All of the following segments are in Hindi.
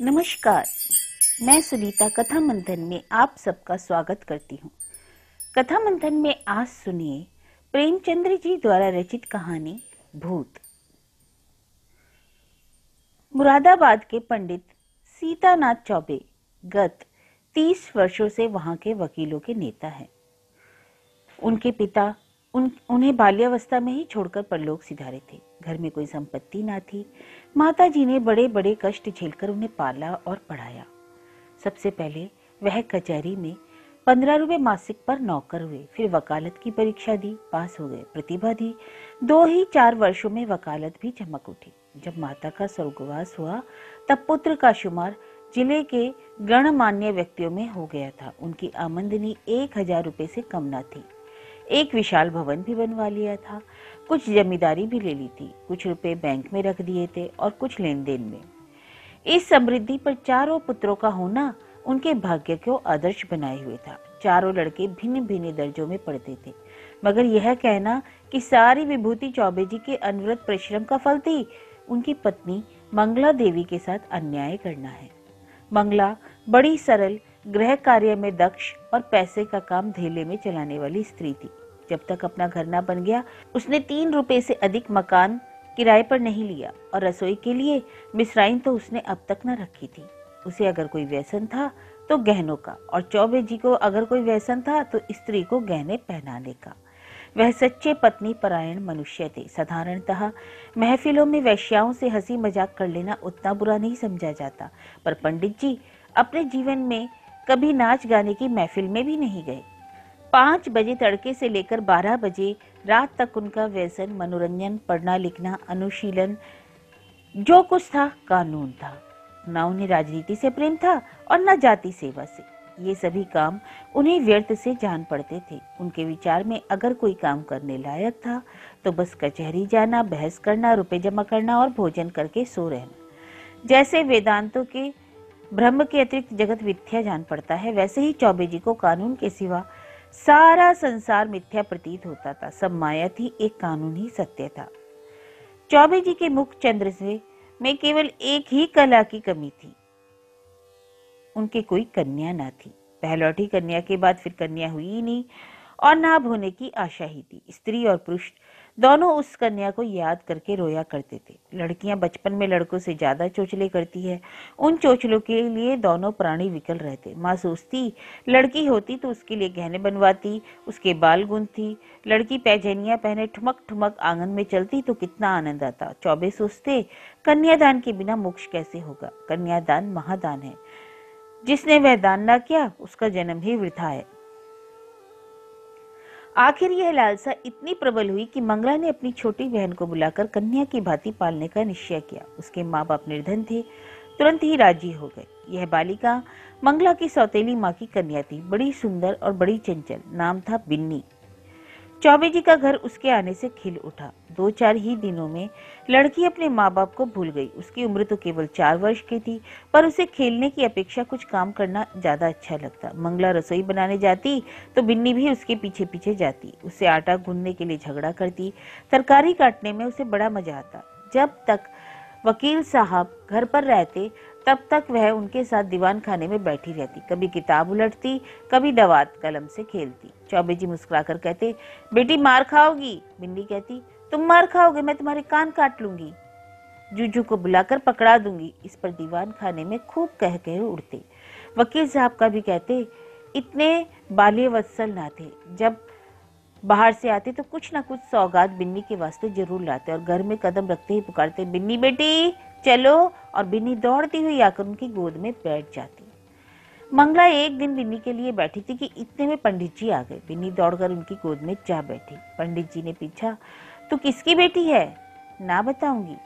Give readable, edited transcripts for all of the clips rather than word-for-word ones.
नमस्कार, मैं सुनीता कथा मंथन में आप सबका स्वागत करती हूँ। कथा मंथन में आज सुनिए प्रेमचंद्र जी द्वारा रचित कहानी भूत। मुरादाबाद के पंडित सीतानाथ चौबे गत 30 वर्षों से वहां के वकीलों के नेता हैं। उनके पिता उन्हें बाल्यावस्था में ही छोड़कर परलोक सिधारे थे। घर में कोई संपत्ति ना थी। माताजी ने बड़े बड़े कष्ट झेलकर उन्हें पाला और पढ़ाया। सबसे पहले वह कचहरी में 15 रुपए मासिक पर नौकर हुए, फिर वकालत की परीक्षा दी, पास हो गए, प्रतिभा दी। 2 ही 4 वर्षों में वकालत भी चमक उठी। जब माता का स्वर्गवास हुआ तब पुत्र का शुमार जिले के गणमान्य व्यक्तियों में हो गया था। उनकी आमदनी 1000 रुपए से कम न थी। एक विशाल भवन भी बनवा लिया था, कुछ जमींदारी भी ले ली थी, कुछ रुपए बैंक में रख दिए थे और कुछ लेन देन में। इस समृद्धि पर चारों पुत्रों का होना उनके भाग्य को आदर्श बनाए हुए था। चारों लड़के भिन्न भिन्न दर्जों में पढ़ते थे, मगर यह कहना कि सारी विभूति चौबे जी के अनवरत परिश्रम का फल थी, उनकी पत्नी मंगला देवी के साथ अन्याय करना है। मंगला बड़ी सरल, गृह कार्य में दक्ष और पैसे का काम धेले में चलाने वाली स्त्री थी। जब तक अपना घर ना बन गया, उसने 3 रुपए से अधिक मकान किराए पर नहीं लिया और रसोई के लिए मिश्राइन तो उसने अब तक न रखी थी। उसे अगर कोई व्यसन था तो गहनों का, और चौबे जी को अगर कोई व्यसन था तो स्त्री को गहने पहनाने का। वह सच्चे पत्नी परायण मनुष्य थे। साधारणतः महफिलों में वैश्याओं से हंसी मजाक कर लेना उतना बुरा नहीं समझा जाता, पर पंडित जी अपने जीवन में कभी नाच गाने की महफिल में भी नहीं गए। 5 बजे तड़के से लेकर 12 बजे रात तक उनका व्यसन मनोरंजन, पढ़ना लिखना, अनुशीलन, जो कुछ था कानून था। न उन्हें राजनीति से प्रेम था और न जाति सेवा से। ये सभी काम उन्हें व्यर्थ से जान पड़ते थे। उनके विचार में अगर कोई काम करने लायक था तो बस कचहरी जाना, बहस करना, रुपए जमा करना और भोजन करके सो रहना। जैसे वेदांतों के ब्रह्म के अतिरिक्त जगत मिथ्या जान पड़ता है, वैसे ही चौबे जी को कानून के सिवा सारा संसार मिथ्या प्रतीत होता था। सब माया थी, एक कानून ही सत्य था। चौबे जी के मुख चंद्र से में केवल एक ही कला की कमी थी, उनके कोई कन्या ना थी। पहलौठी कन्या के बाद फिर कन्या हुई ही नहीं और ना अब होने की आशा ही थी। स्त्री और पुरुष दोनों उस कन्या को याद करके रोया करते थे। लड़कियां बचपन में लड़कों से ज्यादा चोचले करती है। उन चोचलों के लिए दोनों प्राणी विकल रहते। माँ सोचती लड़की होती तो उसके लिए गहने बनवाती, उसके बाल गूंथती। लड़की पैजनियां पहने ठुमक ठुमक आंगन में चलती तो कितना आनंद आता। चौबे सोचते कन्यादान के बिना मोक्ष कैसे होगा। कन्यादान महादान है, जिसने वह दान ना किया उसका जन्म ही वृथा है। आखिर यह लालसा इतनी प्रबल हुई कि मंगला ने अपनी छोटी बहन को बुलाकर कन्या की भांति पालने का निश्चय किया। उसके माँ बाप निर्धन थे, तुरंत ही राजी हो गए। यह बालिका मंगला की सौतेली माँ की कन्या थी, बड़ी सुंदर और बड़ी चंचल। नाम था बिन्नी। चौबे जी का घर उसके आने से खिल उठा। 2-4 ही दिनों में लड़की अपने माँ बाप को भूल गई। उसकी उम्र तो केवल 4 वर्ष की थी, पर उसे खेलने की अपेक्षा कुछ काम करना ज्यादा अच्छा लगता। मंगला रसोई बनाने जाती तो बिन्नी भी उसके पीछे पीछे जाती। उससे आटा गूंदने के लिए झगड़ा करती। तरकारी काटने में उसे बड़ा मजा आता। जब तक वकील साहब घर पर रहते तब तक वह उनके साथ दीवान खाने में बैठी रहती। कभी किताब उलटती, कभी दवात कलम से खेलती। चौबे जी मुस्कुराकर कहते, बेटी मार खाओगी। बिन्नी कहती, तुम मार खाओगे, मैं तुम्हारे कान काट लूंगी, जूजू को बुलाकर पकड़ा दूंगी। इस पर दीवान खाने में खूब कह कह उड़ते। वकील साहब का भी कहते, इतने बाल्य वत्सल ना थे। जब बाहर से आते तो कुछ ना कुछ सौगात बिन्नी के वास्ते जरूर लाते और घर में कदम रखते ही पुकारते, बिन्नी बेटी चलो, और बिन्नी दौड़ती हुई आकर उनकी गोद में बैठ जाती। मंगला एक दिन बिन्नी के लिए बैठी थी कि इतने में पंडित जी आ गए। बिन्नी दौड़कर उनकी गोद में जा बैठी। पंडित जी ने पूछा, तू किसकी बेटी है? ना बताऊंगी।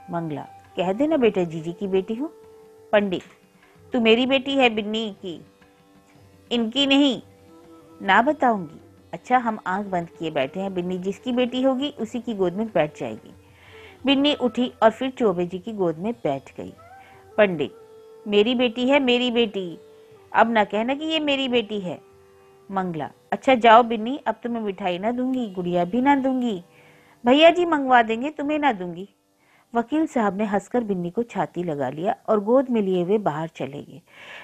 मंगला, कह देना बेटा जीजी की बेटी हूँ। पंडित, तू मेरी बेटी है बिन्नी की, इनकी नहीं। ना बताऊंगी। अच्छा, हम आंख बंद किए बैठे हैं, बिन्नी जिसकी बेटी होगी उसी की गोद में बैठ जाएगी। बिन्नी उठी और फिर चौबे जी की गोद में बैठ गई। पंडित, मेरी बेटी है, मेरी बेटी, अब ना कहना कि ये मेरी बेटी है। मंगला, अच्छा जाओ बिन्नी, अब तुम्हें मिठाई ना दूंगी, गुड़िया भी ना दूंगी, भैया जी मंगवा देंगे, तुम्हें ना दूंगी। वकील साहब ने हंसकर बिन्नी को छाती लगा लिया और गोद में लिए हुए बाहर चले गए।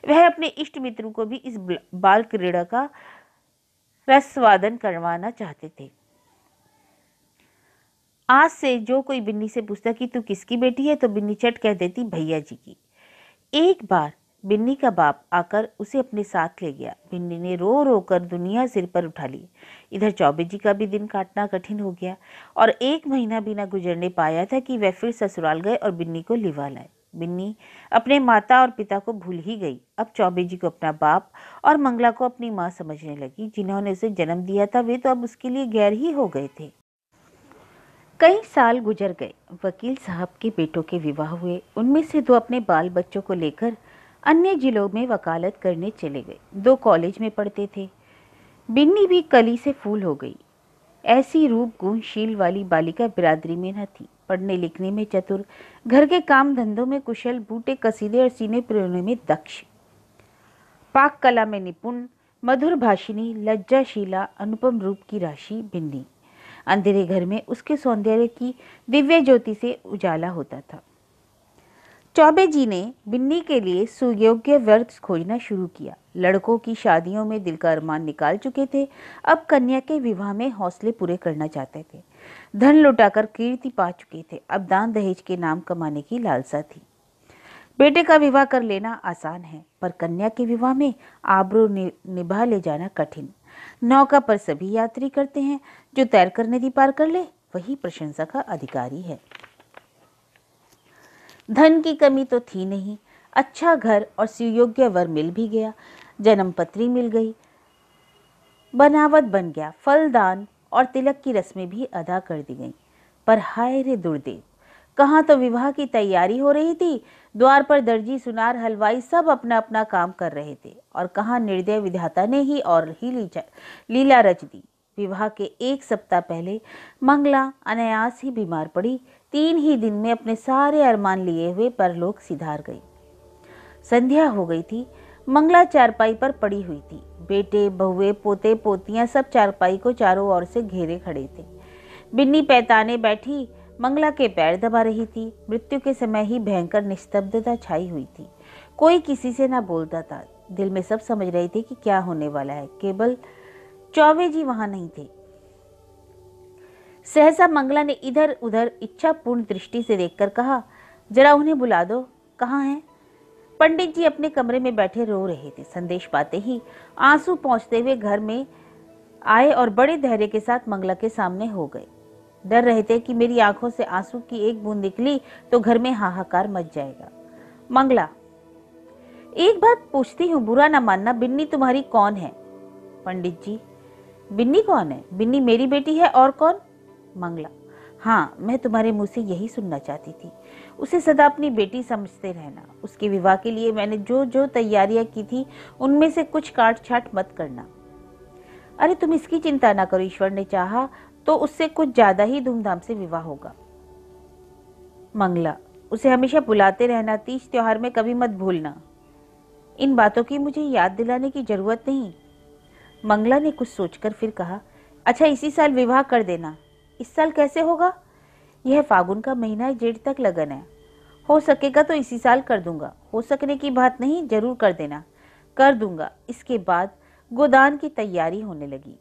वह अपने इष्ट मित्रों को भी इस बाल क्रीड़ा का रसवादन करवाना चाहते थे। आज से जो कोई बिन्नी से पूछता कि तू किसकी बेटी है, तो बिन्नी चट कह देती भैया जी की। एक बार बिन्नी का बाप आकर उसे अपने साथ ले गया। बिन्नी ने रो रो कर दुनिया सिर पर उठा ली। इधर चौबे जी का भी दिन काटना कठिन हो गया और 1 महीना भी न गुजरने पाया था कि वह फिर ससुराल गए और बिन्नी को लिवा लाए। बिन्नी अपने माता और पिता को भूल ही गई। अब चौबे जी को अपना बाप और मंगला को अपनी माँ समझने लगी। जिन्होंने उसे जन्म दिया था वे तो अब उसके लिए गैर ही हो गए थे। कई साल गुजर गए। वकील साहब के बेटों के विवाह हुए। उनमें से 2 अपने बाल बच्चों को लेकर अन्य जिलों में वकालत करने चले गए। 2 कॉलेज में पढ़ते थे। बिन्नी भी कली से फूल हो गई। ऐसी रूप गुणशील वाली बालिका बिरादरी में न थी। पढ़ने लिखने में चतुर, घर के काम धंधों में कुशल, बूटे कसीदे और सीने पिरोने में दक्ष, पाक कला में निपुण, मधुर भाषिनी, लज्जाशीला, अनुपम रूप की राशि बिन्नी। अंधेरे घर में उसके सौंदर्य की दिव्य ज्योति से उजाला होता था। चौबे जी ने बिन्नी के लिए सुयोग्य वर खोजना शुरू किया। लड़कों की शादियों में दिल का अरमान निकाल चुके थे। अब कन्या के विवाह में हौसले पूरे करना चाहते थे। धन लुटाकर कीर्ति पा चुके थे। अब दान दहेज के नाम कमाने की लालसा थी। बेटे का विवाह कर लेना आसान है, पर कन्या के विवाह में आबरू निभा ले जाना कठिन। नौका पर सभी यात्री करते हैं, जो तैरकर नदी पार कर ले वही प्रशंसा का अधिकारी है। धन की कमी तो थी नहीं। अच्छा घर और सुयोग्य वर मिल भी गया। जन्मपत्री मिल गई, बनावट बन गया, फलदान और तिलक की रस्में भी अदा कर दी गईं। पर हाय रे दुर्देव, कहाँ तो विवाह की तैयारी हो रही थी, द्वार पर दर्जी, सुनार, हलवाई सब अपना अपना काम कर रहे थे, और कहाँ निर्दय विधाता ने ही और ही लीला रच दी। विवाह के 1 सप्ताह पहले मंगला अनायास ही बीमार पड़ी। 3 ही दिन में अपने सारे अरमान लिए हुए परलोक सिधार गई। संध्या हो गई थी। मंगला चारपाई पर पड़ी हुई थी। बेटे, बहुए, पोते, पोतियां सब चारपाई को चारों ओर से घेरे खड़े थे। बिन्नी पैताने बैठी मंगला के पैर दबा रही थी। मृत्यु के समय ही भयंकर निस्तब्धता छाई हुई थी। कोई किसी से ना बोलता था। दिल में सब समझ रहे थे कि क्या होने वाला है, केवल चौबे जी वहां नहीं थे। सहसा मंगला ने इधर उधर इच्छापूर्ण दृष्टि से देखकर कहा, जरा उन्हें बुला दो। कहाँ हैं? पंडित जी अपने कमरे में बैठे रो रहे थे। संदेश पाते ही आंसू पहुंचते हुए घर में आए और बड़े धैर्य के साथ मंगला के सामने हो गए। डर रहे थे कि मेरी आंखों से आंसू की एक बूंद निकली तो घर में हाहाकार मच जाएगा। मंगला, एक बात पूछती हूँ, बुरा ना मानना, बिन्नी तुम्हारी कौन है? पंडित जी, बिन्नी कौन है? बिन्नी मेरी बेटी है, और कौन? मंगला, हाँ, मैं तुम्हारे मुंह से यही सुनना चाहती थी। उसे सदा अपनी बेटी समझते रहना। उसके विवाह के लिए मैंने जो जो तैयारियां की थी उनमें से कुछ काट छाट मत करना। अरे तुम इसकी चिंता ना करो, ईश्वर ने चाहा तो उससे कुछ ज्यादा ही धूमधाम से विवाह होगा। मंगला, उसे हमेशा बुलाते रहना, तीज त्योहार में कभी मत भूलना। इन बातों की मुझे याद दिलाने की जरूरत नहीं। मंगला ने कुछ सोचकर फिर कहा, अच्छा इसी साल विवाह कर देना। इस साल कैसे होगा? यह फागुन का महीना है, जेठ तक लगन है। हो सकेगा तो इसी साल कर दूंगा। हो सकने की बात नहीं, जरूर कर देना। कर दूंगा। इसके बाद गोदान की तैयारी होने लगी।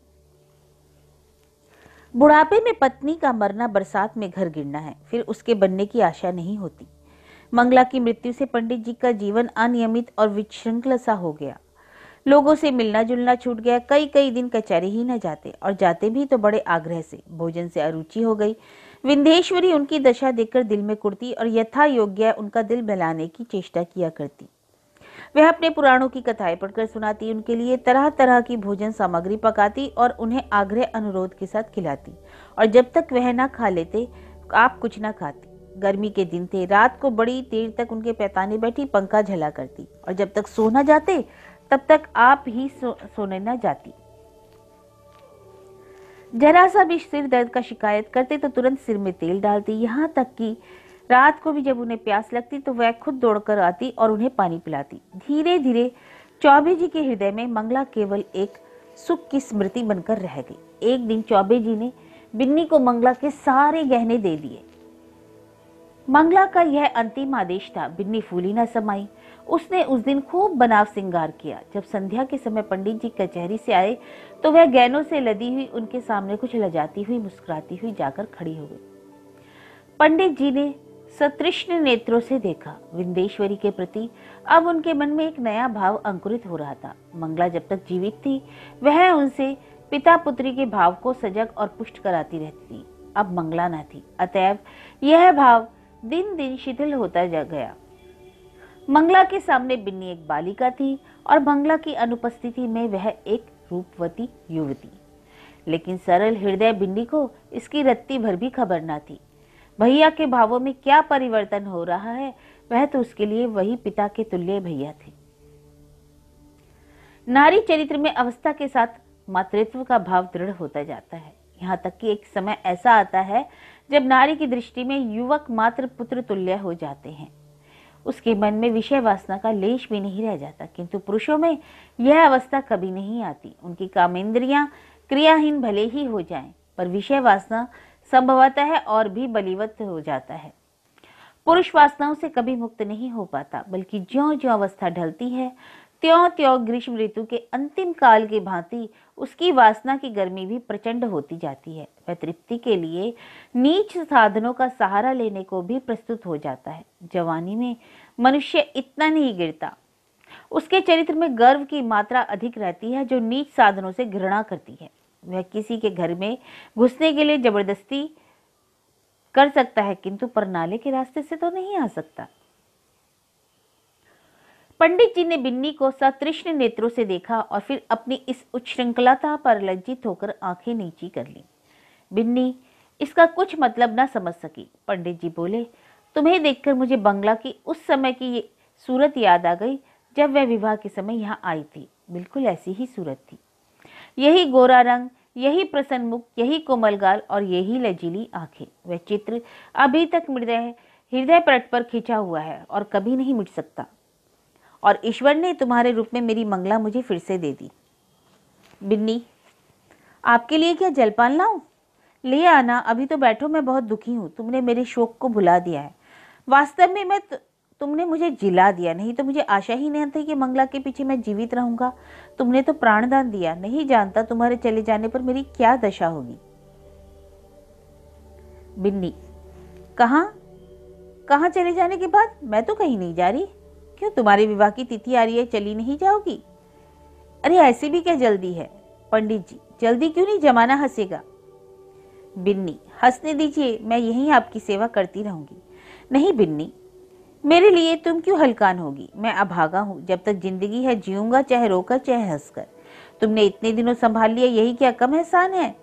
बुढ़ापे में पत्नी का मरना बरसात में घर गिरना है, फिर उसके बनने की आशा नहीं होती। मंगला की मृत्यु से पंडित जी का जीवन अनियमित और विशृंखल सा हो गया। लोगों से मिलना जुलना छूट गया। कई कई दिन कचहरी ही न जाते, और जाते भी तो बड़े आग्रह से। भोजन से अरुचि हो गई। विंध्येश्वरी उनकी दशा देखकर दिल में कुड़ती और यथा योग्य उनका दिल बहलाने की चेष्टा किया करती। वह अपने पुराणों की कथाएं पढ़कर सुनाती, उनके लिए तरह तरह की भोजन सामग्री पकाती और उन्हें आग्रह अनुरोध के साथ खिलाती। और जब तक वह न खा लेते आप कुछ न खाती। गर्मी के दिन थे, रात को बड़ी देर तक उनके पैताने बैठी पंखा झला करती, और जब तक सो न जाते तब तक आप ही सोने न जाती। जरा सा भी सिर दर्द का शिकायत करते तो तुरंत सिर में तेल डालती। यहाँ तक कि रात को भी जब उन्हें प्यास लगती तो वह खुद दौड़कर आती और उन्हें पानी पिलाती। धीरे धीरे चौबे जी के हृदय में मंगला केवल एक सुख की स्मृति बनकर रह गई। एक दिन चौबे जी ने बिन्नी को मंगला के सारे गहने दे दिए। मंगला का यह अंतिम आदेश था। बिन्नी फूली न समाई। उसने उस दिन खूब बनाव श्रृंगार किया। जब संध्या के समय पंडित जी कचहरी से आए तो वह गहनों से लदी हुई उनके सामने कुछ लजाती हुई मुस्कुराती हुई जाकर खड़ी हो गई। पंडित जी ने सतृष्ण नेत्रों से देखा। विंदेश्वरी के प्रति अब उनके मन में एक नया भाव अंकुरित हो रहा था। मंगला जब तक जीवित थी वह उनसे पिता पुत्री के भाव को सजग और पुष्ट कराती रहती थी। अब मंगला न थी, अतएव यह भाव दिन दिन शिथिल होता जा गया। मंगला के सामने बिन्नी एक बालिका थी और मंगला की अनुपस्थिति में वह एक रूपवती युवती। लेकिन सरल हृदय बिन्नी को इसकी रत्ती भर भी खबर न थी। भैया के भावों में क्या परिवर्तन हो रहा है, वह तो उसके लिए वही पिता के तुल्य भैया थे। नारी चरित्र में अवस्था के साथ मातृत्व का भाव दृढ़ होता जाता है। यहाँ तक कि एक समय ऐसा आता है जब नारी की दृष्टि में युवक मात्र पुत्र तुल्य हो जाते हैं। उसके मन में विषय वासना का लेश भी नहीं रह जाता। किंतु पुरुषों में यह अवस्था कभी नहीं आती। उनकी कामेंद्रियां क्रियाहीन भले ही हो जाएं, पर विषय वासना संभवतः और भी बलिवत हो जाता है। पुरुष वासनाओं से कभी मुक्त नहीं हो पाता, बल्कि ज्यों-ज्यों अवस्था ढलती है त्यों-त्यों ग्रीष्म ऋतु के अंतिम काल की भांति उसकी वासना की गर्मी भी प्रचंड होती जाती है। वह तृप्ति के लिए नीच साधनों का सहारा लेने को भी प्रस्तुत हो जाता है। जवानी में मनुष्य इतना नहीं गिरता। उसके चरित्र में गर्व की मात्रा अधिक रहती है, जो नीच साधनों से घृणा करती है। वह किसी के घर में घुसने के लिए जबरदस्ती कर सकता है, किंतु परनाले के रास्ते से तो नहीं आ सकता। पंडित जी ने बिन्नी को सतृष्ण नेत्रों से देखा और फिर अपनी इस उच्छृंखलता पर लज्जित होकर आंखें नीची कर ली। बिन्नी इसका कुछ मतलब न समझ सकी। पंडित जी बोले, तुम्हें देखकर मुझे बंगला की उस समय की सूरत याद आ गई जब वह विवाह के समय यहाँ आई थी। बिल्कुल ऐसी ही सूरत थी। यही गोरा रंग, यही प्रसन्न मुख, यही कोमल गाल और यही लजीली आंखें। वह चित्र अभी तक हृदय पट पर खिंचा हुआ है और कभी नहीं मिट सकता। और ईश्वर ने तुम्हारे रूप में मेरी मंगला मुझे फिर से दे दी। बिन्नी, आपके लिए क्या जलपान लाऊं? ले आना, अभी तो बैठो, मैं बहुत दुखी हूँ। तुमने मेरे शोक को भुला दिया है। वास्तव में तुमने मुझे जिला दिया, नहीं तो मुझे आशा ही नहीं थी कि मंगला के पीछे मैं जीवित रहूंगा। तुमने तो प्राणदान दिया। नहीं जानता तुम्हारे चले जाने पर मेरी क्या दशा होगी। बिन्नी, कहाँ चले जाने के बाद? मैं तो कहीं नहीं जा रही। क्यों, तुम्हारे विवाह की तिथि आ रही है, चली नहीं जाओगी? अरे ऐसी भी क्या जल्दी है? पंडित जी, जल्दी क्यों नहीं, जमाना हंसेगा। बिन्नी, हंसने दीजिए, मैं यहीं आपकी सेवा करती रहूंगी। नहीं बिन्नी, मेरे लिए तुम क्यों हलकान होगी? मैं अभागा हूँ। जब तक जिंदगी है जीऊंगा, चाहे रोकर चाहे हंसकर। तुमने इतने दिनों संभाल लिया, यही क्या कम एहसान है?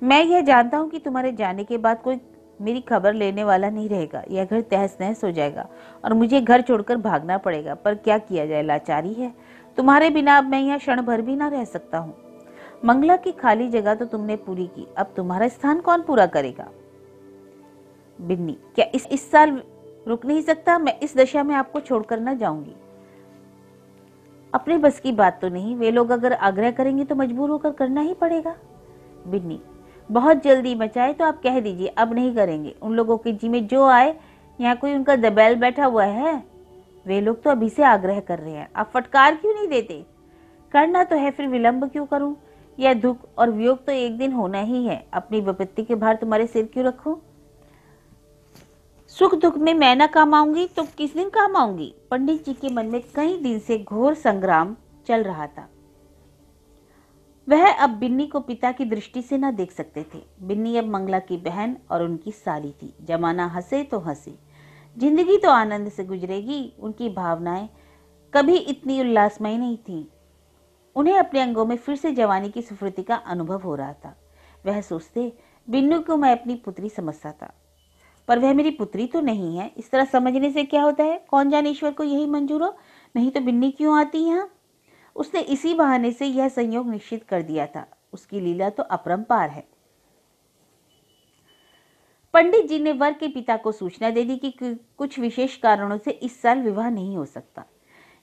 मैं यह जानता हूँ कि तुम्हारे जाने के बाद कोई मेरी खबर लेने वाला नहीं रहेगा। यह घर तहस नहस हो जाएगा और मुझे घर छोड़कर भागना पड़ेगा। पर क्या किया जाए, लाचारी है। तुम्हारे बिना अब मैं यहाँ क्षण भर भी ना रह सकता हूँ। मंगला की खाली जगह तो तुमने पूरी की, अब तुम्हारा स्थान कौन पूरा करेगा? बिन्नी, क्या इस साल रुक नहीं सकता? मैं इस दशा में आपको छोड़कर न जाऊंगी। अपने बस की बात तो नहीं। वे लोग अगर आग्रह करेंगे तो मजबूर होकर करना ही पड़ेगा। बिन्नी, बहुत जल्दी मचाए तो आप कह दीजिए अब नहीं करेंगे। उन लोगों के जी में जो आए, यहाँ कोई उनका दबैल बैठा हुआ है? वे लोग तो अभी से आग्रह कर रहे हैं, आप फटकार क्यों नहीं देते? करना तो है, फिर विलंब क्यों करूं? यह दुख और वियोग तो एक दिन होना ही है। अपनी विपत्ति के भार तुम्हारे सिर क्यों रखूं? सुख दुख में मैं ना काम आऊंगी तो किस दिन काम आऊंगी? पंडित जी के मन में कई दिन से घोर संग्राम चल रहा था। वह अब बिन्नी को पिता की दृष्टि से न देख सकते थे। बिन्नी अब मंगला की बहन और उनकी साली थी। जमाना हंसे तो हंसे, जिंदगी तो आनंद से गुजरेगी। उनकी भावनाएं कभी इतनी उल्लासमय नहीं थी। उन्हें अपने अंगों में फिर से जवानी की स्फूर्ति का अनुभव हो रहा था। वह सोचते, बिन्नू को मैं अपनी पुत्री समझता था, पर वह मेरी पुत्री तो नहीं है। इस तरह समझने से क्या होता है? कौन जाने ईश्वर को यही मंजूर हो, नहीं तो बिन्नी क्यों आती यहाँ? उसने इसी बहाने से यह संयोग निश्चित कर दिया था। उसकी लीला तो अपरंपार है। पंडित जी ने वर के पिता को सूचना दे दी कि कुछ विशेष कारणों से इस साल विवाह नहीं हो सकता।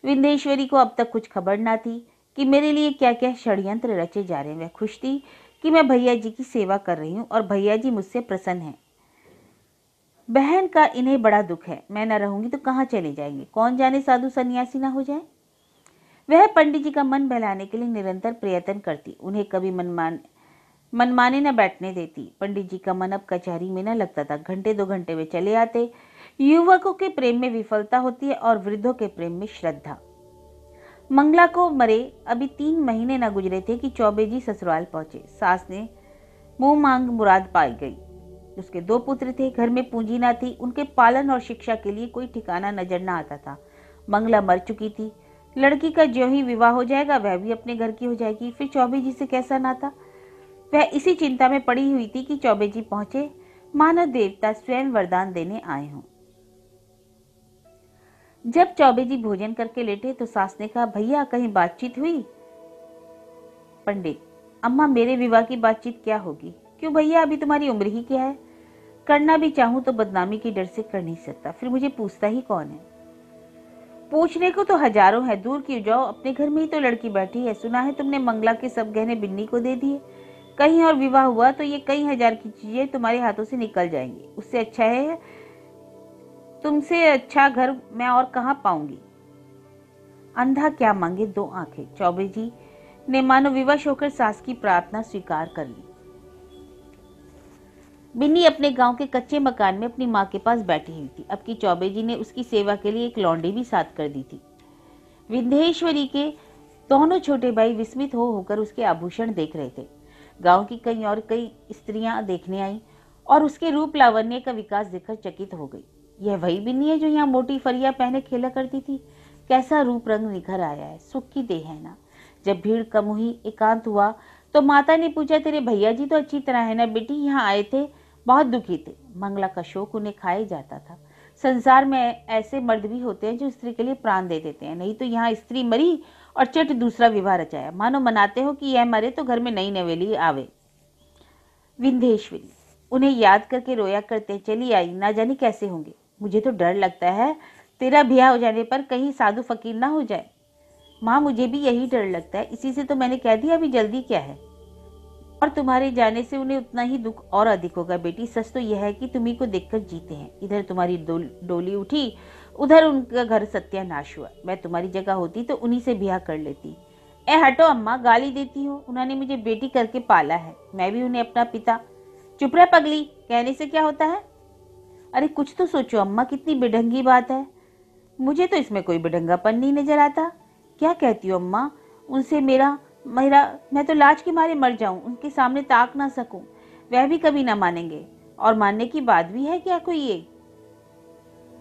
विंदेश्वरी को अब तक कुछ खबर ना थी कि मेरे लिए क्या क्या षड्यंत्र रचे जा रहे हैं। वह खुश थी कि मैं भैया जी की सेवा कर रही हूँ और भैया जी मुझसे प्रसन्न हैं। बहन का इन्हें बड़ा दुख है, मैं न रहूंगी तो कहाँ चले जाएंगे, कौन जाने साधु सन्यासी ना हो जाए। वह पंडित जी का मन बहलाने के लिए निरंतर प्रयत्न करती, उन्हें कभी मनमाने न बैठने देती। पंडित जी का मन अब कचहरी में न लगता था, घंटे 2 घंटे में चले आते। युवकों के प्रेम में विफलता होती है और वृद्धों के प्रेम में श्रद्धा। मंगला को मरे अभी 3 महीने न गुजरे थे कि चौबे जी ससुराल पहुंचे। सास ने मुंह मांग मुराद पाई गई। उसके 2 पुत्र थे, घर में पूंजी न थी, उनके पालन और शिक्षा के लिए कोई ठिकाना नजर न आता था। मंगला मर चुकी थी, लड़की का ज्यों ही विवाह हो जाएगा वह भी अपने घर की हो जाएगी, फिर चौबे जी से कैसा नाता। वह इसी चिंता में पड़ी हुई थी कि चौबे जी पहुंचे, मानव देवता स्वयं वरदान देने आए हों। जब चौबे जी भोजन करके लेटे तो सास ने कहा, भैया कहीं बातचीत हुई। पंडित, अम्मा मेरे विवाह की बातचीत क्या होगी। क्यों भैया, अभी तुम्हारी उम्र ही क्या है। करना भी चाहूं तो बदनामी की डर से कर नहीं सकता, फिर मुझे पूछता ही कौन है। पूछने को तो हजारों है, दूर क्यों जाओ, अपने घर में ही तो लड़की बैठी है। सुना है तुमने मंगला के सब गहने बिन्नी को दे दिए। कहीं और विवाह हुआ तो ये कई हजार की चीजें तुम्हारे हाथों से निकल जाएंगी। उससे अच्छा है, तुमसे अच्छा घर मैं और कहां पाऊंगी। अंधा क्या मांगे 2 आंखें। चौबे जी ने मानो विवश होकर सास की प्रार्थना स्वीकार कर ली। बिन्नी अपने गांव के कच्चे मकान में अपनी माँ के पास बैठी हुई थी। अब की चौबे जी ने उसकी सेवा के लिए एक लौंडी भी साथ कर दी थी। विंध्येश्वरी के दोनों छोटे भाई विस्मित होकर उसके आभूषण देख रहे थे। गांव की कई स्त्रियां देखने आई और उसके रूप लावण्य का विकास देखकर चकित हो गई। यह वही बिन्नी है जो यहाँ मोटी फरिया पहने खेला करती थी। कैसा रूप रंग निखर आया है, सुख की देह है ना। जब भीड़ कम हुई, एकांत हुआ तो माता ने पूछा, तेरे भैया जी तो अच्छी तरह है ना बेटी, यहाँ आए थे, बहुत दुखी थे। मंगला का शोक उन्हें खाए जाता था। संसार में ऐसे मर्द भी होते हैं जो स्त्री के लिए प्राण दे देते हैं, नहीं तो यहाँ स्त्री मरी और चट दूसरा विवाह रचाया, मानो मनाते हो कि यह मरे तो घर में नई नवेली आवे। विंध्येश्वरी उन्हें याद करके रोया करते, चली आई, ना जाने कैसे होंगे। मुझे तो डर लगता है तेरा ब्याह हो जाने पर कहीं साधु फकीर ना हो जाए। माँ मुझे भी यही डर लगता है, इसी से तो मैंने कह दिया अभी जल्दी क्या है। और तुम्हारे जाने से उन्हें उतना ही दुख और अधिक होगा बेटी। सच तो यह है कि तुम्ही को देखकर जीते हैं। इधर तुम्हारी डोली उठी, उधर उनका घर सत्यानाश हुआ। मैं तुम्हारी जगह होती तो उन्हीं से ब्याह कर लेती। ए हटो अम्मा, गाली देती हो। उन्होंने मुझे बेटी करके पाला है, मैं भी उन्हें अपना पिता। चुप रह पगली, कहने से क्या होता है। अरे कुछ तो सोचो अम्मा, कितनी बेढंगी बात है। मुझे तो इसमें कोई बेढंगापन नहीं नजर आता। क्या कहती हो अम्मा, उनसे मेरा मेरा मैं तो लाज के मारे मर जाऊं, उनके सामने ताक ना सकूं। वह भी कभी ना मानेंगे, और मानने की बात भी है क्या कोई। ये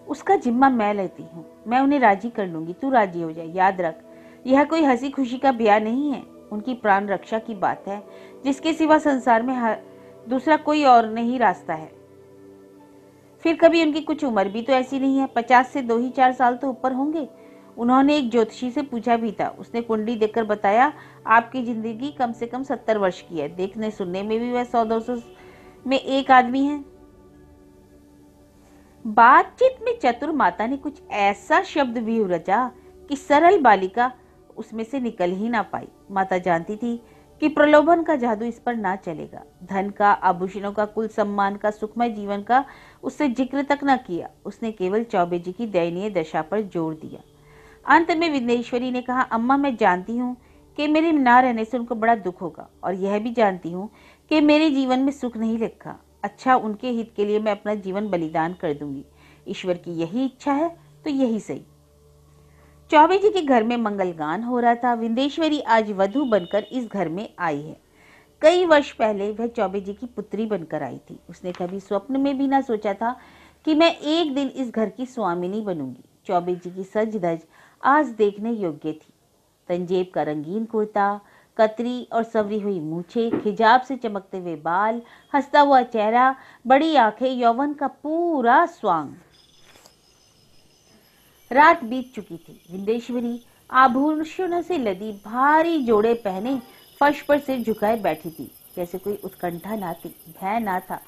उसका जिम्मा मैं लेती हूँ, मैं उन्हें राजी कर लूंगी, तू राजी हो जाए। याद रख, यह कोई हंसी खुशी का ब्याह नहीं है, उनकी प्राण रक्षा की बात है, जिसके सिवा संसार में दूसरा कोई और नहीं रास्ता है। फिर कभी उनकी कुछ उम्र भी तो ऐसी नहीं है, 50 से 2 ही 4 साल तो ऊपर होंगे। उन्होंने एक ज्योतिषी से पूछा भी था, उसने कुंडली देखकर बताया आपकी जिंदगी कम से कम 70 वर्ष की है। देखने सुनने में भी वह 100-200 में एक आदमी है। बातचीत में चतुर माता ने कुछ ऐसा शब्द भी रचा कि सरल बालिका उसमें से निकल ही ना पाई। माता जानती थी कि प्रलोभन का जादू इस पर ना चलेगा। धन का, आभूषणों का, कुल सम्मान का, सुखमय जीवन का उससे जिक्र तक न किया। उसने केवल चौबे जी की दयनीय दशा पर जोर दिया। अंत में विंध्येश्वरी ने कहा, अम्मा मैं जानती हूँ कि मेरे ना रहने से उनको बड़ा दुख होगा, और यह भी जानती हूँ कि मेरे जीवन में सुख नहीं लिखा। अच्छा, उनके हित के लिए मैं अपना जीवन बलिदान कर दूंगी। ईश्वर की यही इच्छा है तो यही सही। चौबे जी के घर में मंगलगान हो रहा था। विंध्येश्वरी आज वधू बनकर इस घर में आई है। कई वर्ष पहले वह चौबे जी की पुत्री बनकर आई थी। उसने कभी स्वप्न में भी ना सोचा था कि मैं एक दिन इस घर की स्वामिनी बनूंगी। चौबे जी की सज धज आज देखने योग्य थी। तंजेब का रंगीन कुर्ता, कतरी और सवरी हुई मूछे, हिजाब से चमकते हुए बाल, हंसता हुआ चेहरा, बड़ी आंखें, यौवन का पूरा स्वांग। रात बीत चुकी थी। विंध्येश्वरी आभूषणों से लदी भारी जोड़े पहने फर्श पर सिर झुकाए बैठी थी। जैसे कोई उत्कंठा ना थी, भय ना था,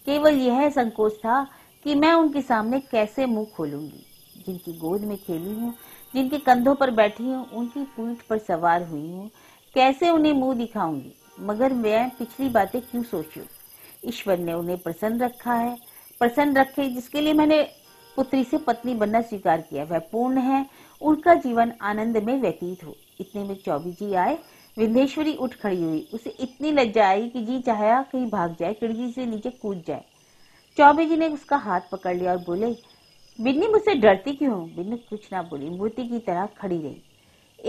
केवल यह संकोच था कि मैं उनके सामने कैसे मुंह खोलूंगी। जिनकी गोद में खेली हूँ, जिनके कंधों पर बैठी हूँ, उनकी पीठ पर सवार हुई हूँ, कैसे उन्हें मुंह दिखाऊंगी। मगर मैं पिछली बातें क्यों सोचूं। ईश्वर ने उन्हें प्रसन्न रखा है, प्रसन्न रखे, जिसके लिए मैंने पुत्री से पत्नी बनना स्वीकार किया, वह पूर्ण है, उनका जीवन आनंद में व्यतीत हो। इतने में चौबे जी आए। विंध्येश्वरी उठ खड़ी हुई। उसे इतनी लज्जा आई कि जी चाहा कहीं भाग जाए, खिड़की से नीचे कूद जाए। चौबे जी ने उसका हाथ पकड़ लिया और बोले, बिन्नी मुझसे डरती क्यों हो? बिन्नी कुछ ना बोली, मूर्ति की तरह खड़ी रही।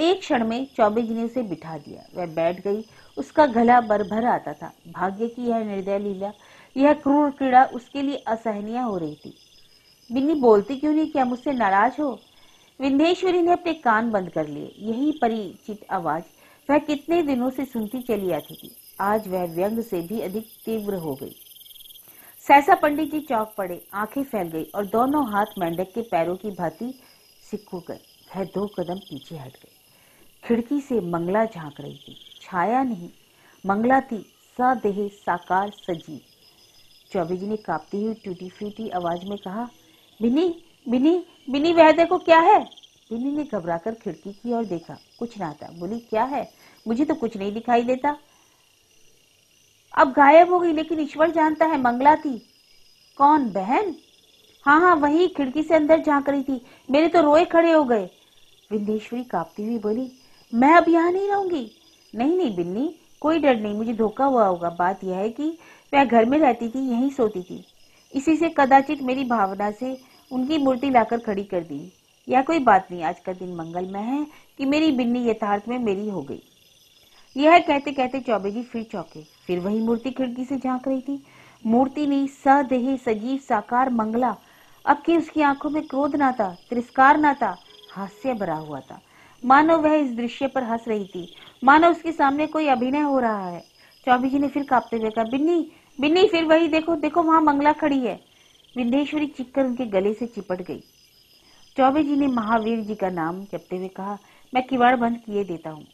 एक क्षण में चौबे जी ने उसे बिठा दिया। वह बैठ गई। उसका गला भर आता था। भाग्य की यह निर्दय लीला, यह क्रूर क्रीड़ा उसके लिए असहनीय हो रही थी। बिन्नी बोलती क्यों नहीं? क्या मुझसे नाराज हो? विंध्येश्वरी ने अपने कान बंद कर लिए। यही परिचित आवाज वह कितने दिनों से सुनती चली आती थी, आज वह व्यंग से भी अधिक तीव्र हो गई। सहसा पंडित जी चौंक पड़े, आंखें फैल गई और दोनों हाथ मेंढक के पैरों की भांति सिकुड़ गए। वह 2 कदम पीछे हट गए। खिड़की से मंगला झांक रही थी। छाया नहीं, मंगला थी, सदेह साकार सजीव। चौबे जी ने कांपती हुई टूटी फूटी आवाज में कहा, बिन्नी बिन्नी बिन्नी, वह देखो क्या है। बिन्नी ने घबराकर खिड़की की ओर देखा, कुछ ना था। बोली, क्या है? मुझे तो कुछ नहीं दिखाई देता। अब गायब हो गई, लेकिन ईश्वर जानता है, मंगला थी। कौन? बहन? हाँ हाँ वही, खिड़की से अंदर झांक रही थी। मेरे तो रोए खड़े हो गए। विंध्येश्वरी कांपती हुई बोली, मैं अब यहाँ नहीं रहूंगी। नहीं नहीं बिन्नी, कोई डर नहीं, मुझे धोखा हुआ होगा। बात यह है कि वह घर में रहती थी, यहीं सोती थी। इसी से कदाचित मेरी भावना से उनकी मूर्ति लाकर खड़ी कर दी। यह कोई बात नहीं, आज का दिन मंगलमय है कि मेरी बिन्नी यथार्थ में मेरी हो गई। यह कहते कहते चौबे जी फिर चौंके। फिर वही मूर्ति खिड़की से झांक रही थी। मूर्ति नहीं, सदेह सजीव साकार मंगला। अब कि उसकी आंखों में क्रोध ना था, तिरस्कार ना था, हास्य भरा हुआ था। मानो वह इस दृश्य पर हंस रही थी, मानो उसके सामने कोई अभिनय हो रहा है। चौबे जी ने फिर कांपते हुए कहा, बिन्नी बिन्नी, फिर वही देखो देखो, वहां मंगला खड़ी है। विंध्येश्वरी चीखकर उनके गले से चिपट गई। चौबे जी ने महावीर जी का नाम जपते हुए कहा, मैं किवाड़ बंद किए देता हूँ।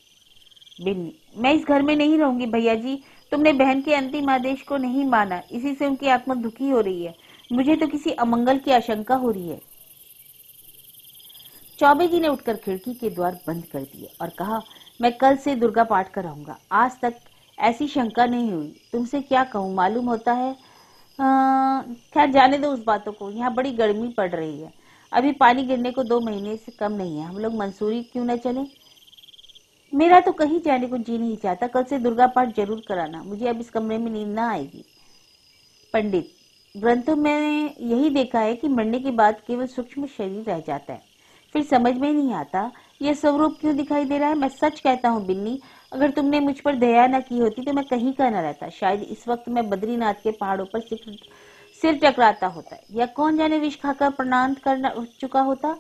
बिन्नी, मैं इस घर में नहीं रहूंगी भैया जी। तुमने बहन के अंतिम आदेश को नहीं माना, इसी से उनकी आत्मा दुखी हो रही है। मुझे तो किसी अमंगल की आशंका हो रही है। चौबे जी ने उठकर खिड़की के द्वार बंद कर दिए और कहा, मैं कल से दुर्गा पाठ कराऊंगा। आज तक ऐसी शंका नहीं हुई। तुमसे क्या कहूँ, मालूम होता है। खैर जाने दो उस बातों को। यहाँ बड़ी गर्मी पड़ रही है। अभी पानी गिरने को 2 महीने से कम नहीं है। हम लोग मंसूरी क्यों न चले? मेरा तो कहीं जाने को जी नहीं चाहता। कल से दुर्गा पाठ जरूर कराना। मुझे अब इस कमरे में नींद ना आएगी। पंडित, ग्रंथों में यही देखा है कि मरने के बाद केवल सूक्ष्म शरीर रह जाता है। फिर समझ में नहीं आता यह स्वरूप क्यों दिखाई दे रहा है। मैं सच कहता हूँ बिन्नी, अगर तुमने मुझ पर दया न की होती तो मैं कहीं का न रहता। शायद इस वक्त मैं बद्रीनाथ के पहाड़ों पर सिर टकराता होता, या कौन जाने विष खाकर प्रणाम करना चुका होता।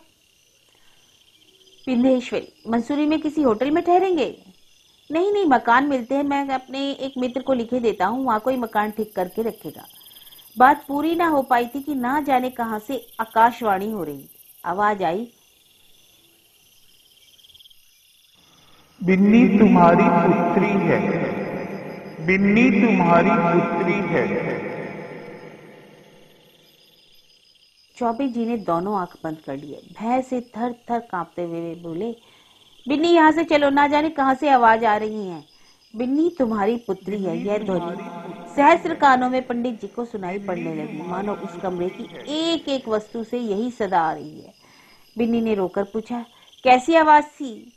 विंध्येश्वरी, मंसूरी में किसी होटल में ठहरेंगे? नहीं नहीं, मकान मिलते हैं। मैं अपने एक मित्र को लिखे देता हूँ, वहां कोई मकान ठीक करके रखेगा। बात पूरी ना हो पाई थी कि ना जाने कहां से आकाशवाणी हो रही। आवाज आई, बिन्नी तुम्हारी पुत्री है, बिन्नी तुम्हारी पुत्री है। चौबे जी ने दोनों आंख बंद कर लिए। भय से थर थर कांपते हुए बोले, बिन्नी यहाँ से चलो, ना जाने कहां से आवाज आ रही है। बिन्नी तुम्हारी पुत्री है, यह ध्वनि सहस्र कानों में पंडित जी को सुनाई पड़ने लगी, मानो उस कमरे की एक एक वस्तु से यही सदा आ रही है। बिन्नी ने रोकर पूछा, कैसी आवाज थी?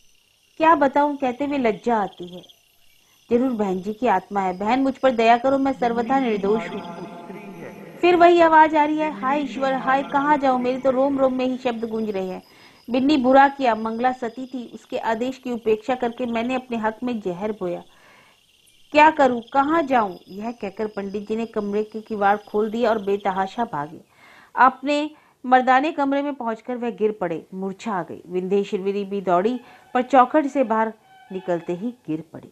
क्या बताऊं, कहते हुए लज्जा आती है। जरूर बहन जी की आत्मा है। बहन मुझ पर दया करो, मैं सर्वथा निर्दोष हूँ। फिर वही आवाज आ रही है, हाय ईश्वर, हाय कहाँ जाऊं, मेरे तो रोम रोम में ही शब्द गूंज रहे हैं। बिन्नी बुरा किया, मंगला सती थी, उसके आदेश की उपेक्षा करके मैंने अपने हक में जहर बोया। क्या करूं, कहाँ जाऊं? यह कहकर पंडित जी ने कमरे के किवाड़ खोल दिए और बेतहाशा भागे। अपने मर्दाने कमरे में पहुंचकर वह गिर पड़े, मूर्छा आ गई। विंध्येश्वरी भी दौड़ी, पर चौखट से बाहर निकलते ही गिर पड़ी।